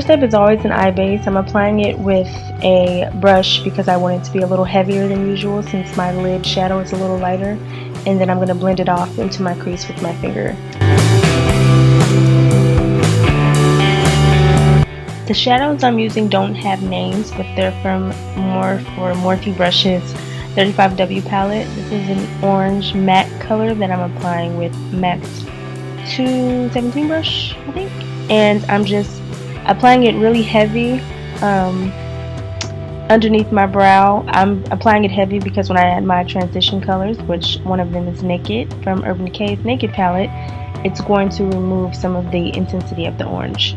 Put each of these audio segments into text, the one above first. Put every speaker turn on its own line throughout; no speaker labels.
step is always an eye base. I'm applying it with a brush because I want it to be a little heavier than usual since my lid shadow is a little lighter. And then I'm going to blend it off into my crease with my finger. The shadows I'm using don't have names, but they're from Morphe brushes 35W palette. This is an orange matte color that I'm applying with MAC 217 brush, I think. And I'm just applying it really heavy underneath my brow. I'm applying it heavy because when I add my transition colors, which one of them is Naked from Urban Decay's Naked palette, it's going to remove some of the intensity of the orange.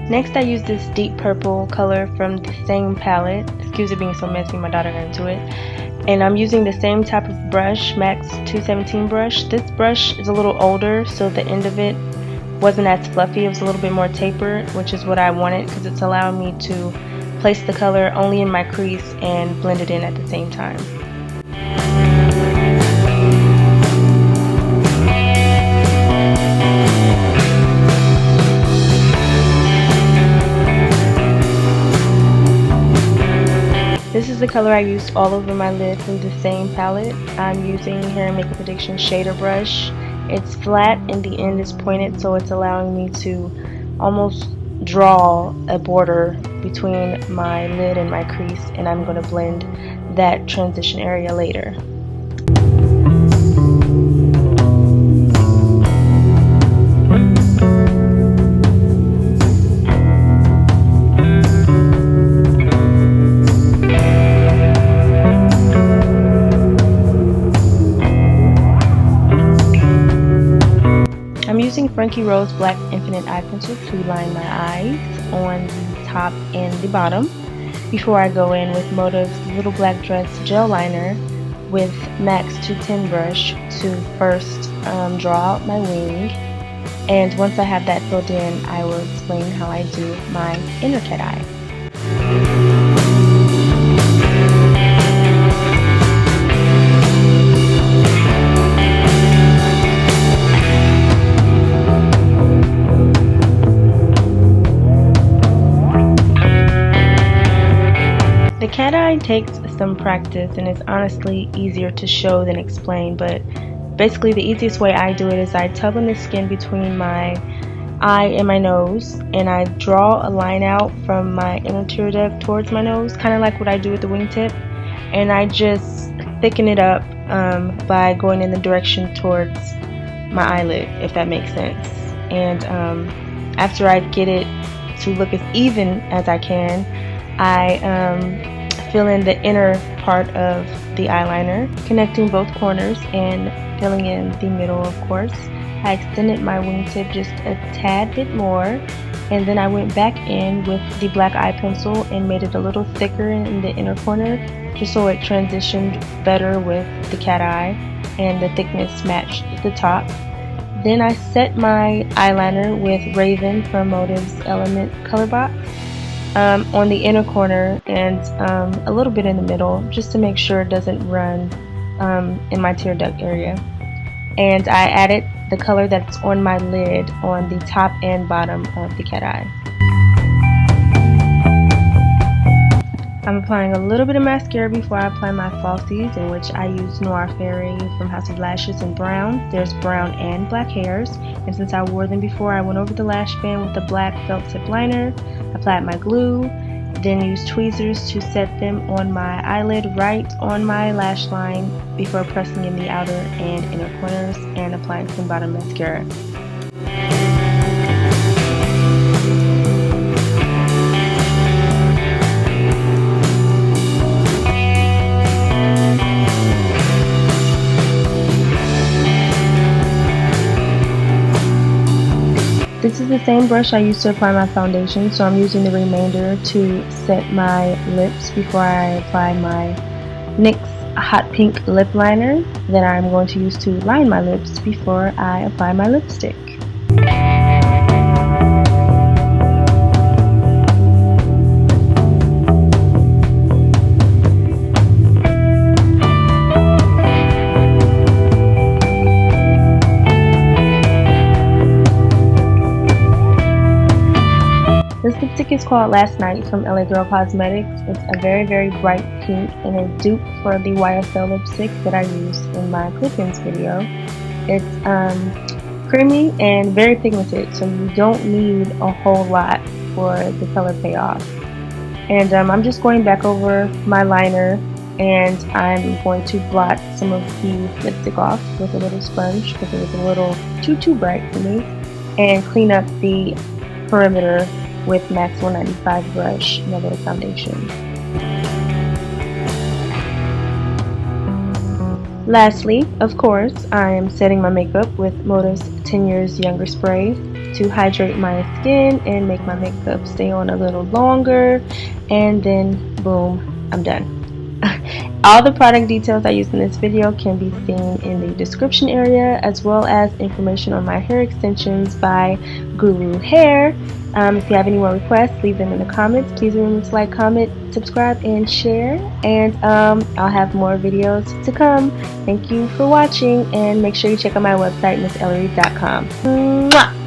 Next, I use this deep purple color from the same palette. Excuse it being so messy, my daughter got into it. And I'm using the same type of brush, MAC 217 brush. This brush is a little older, so the end of it wasn't as fluffy. It was a little bit more tapered, which is what I wanted because it's allowing me to place the color only in my crease and blend it in at the same time. This is the color I used all over my lid from the same palette. I'm using Hair and Makeup Addiction shader brush. It's flat and the end is pointed, so it's allowing me to almost draw a border between my lid and my crease, and I'm going to blend that transition area later. I'm using Frankie Rose Black Infinite Eye Pencil to line my eyes on the top and the bottom before I go in with Motive's Little Black Dress Gel Liner with MAC 210 brush to first draw out my wing. And once I have that filled in, I will explain how I do my inner cat eye. The cat eye takes some practice and it's honestly easier to show than explain, but basically the easiest way I do it is I tub in the skin between my eye and my nose and I draw a line out from my inner tear duct towards my nose, kind of like what I do with the wingtip, and I just thicken it up by going in the direction towards my eyelid, if that makes sense. And after I get it to look as even as I can, I fill in the inner part of the eyeliner, connecting both corners and filling in the middle, of course. I extended my wingtip just a tad bit more, and then I went back in with the black eye pencil and made it a little thicker in the inner corner, just so it transitioned better with the cat eye and the thickness matched the top. Then I set my eyeliner with Raven from Motive's Element Colorbox on the inner corner and a little bit in the middle, just to make sure it doesn't run in my tear duct area. And I added the color that's on my lid on the top and bottom of the cat eye. I'm applying a little bit of mascara before I apply my falsies, in which I use Noir from House of Lashes in brown. There's brown and black hairs, and since I wore them before, I went over the lash band with the black felt tip liner, applied my glue, then used tweezers to set them on my eyelid right on my lash line before pressing in the outer and inner corners and applying some bottom mascara. This is the same brush I used to apply my foundation, so I'm using the remainder to set my lips before I apply my NYX Hot Pink Lip Liner that I'm going to use to line my lips before I apply my lipstick. lipstick is called Last Night from LA Girl Cosmetics. It's a very, very bright pink and a dupe for the YSL lipstick that I used in my clip-ins video. It's creamy and very pigmented, so you don't need a whole lot for the color payoff. And I'm just going back over my liner, and I'm going to blot some of the lipstick off with a little sponge because it was a little too bright for me, and clean up the perimeter with Max 195 brush and a little foundation. Lastly, of course, I am setting my makeup with Moda's 10 Years Younger spray to hydrate my skin and make my makeup stay on a little longer, and then boom, I'm done. All the product details I used in this video can be seen in the description area, as well as information on my hair extensions by Guru Hair. If you have any more requests, leave them in the comments. Please remember to like, comment, subscribe, and share. And I'll have more videos to come. Thank you for watching, and make sure you check out my website, missellarie.com. Mwah!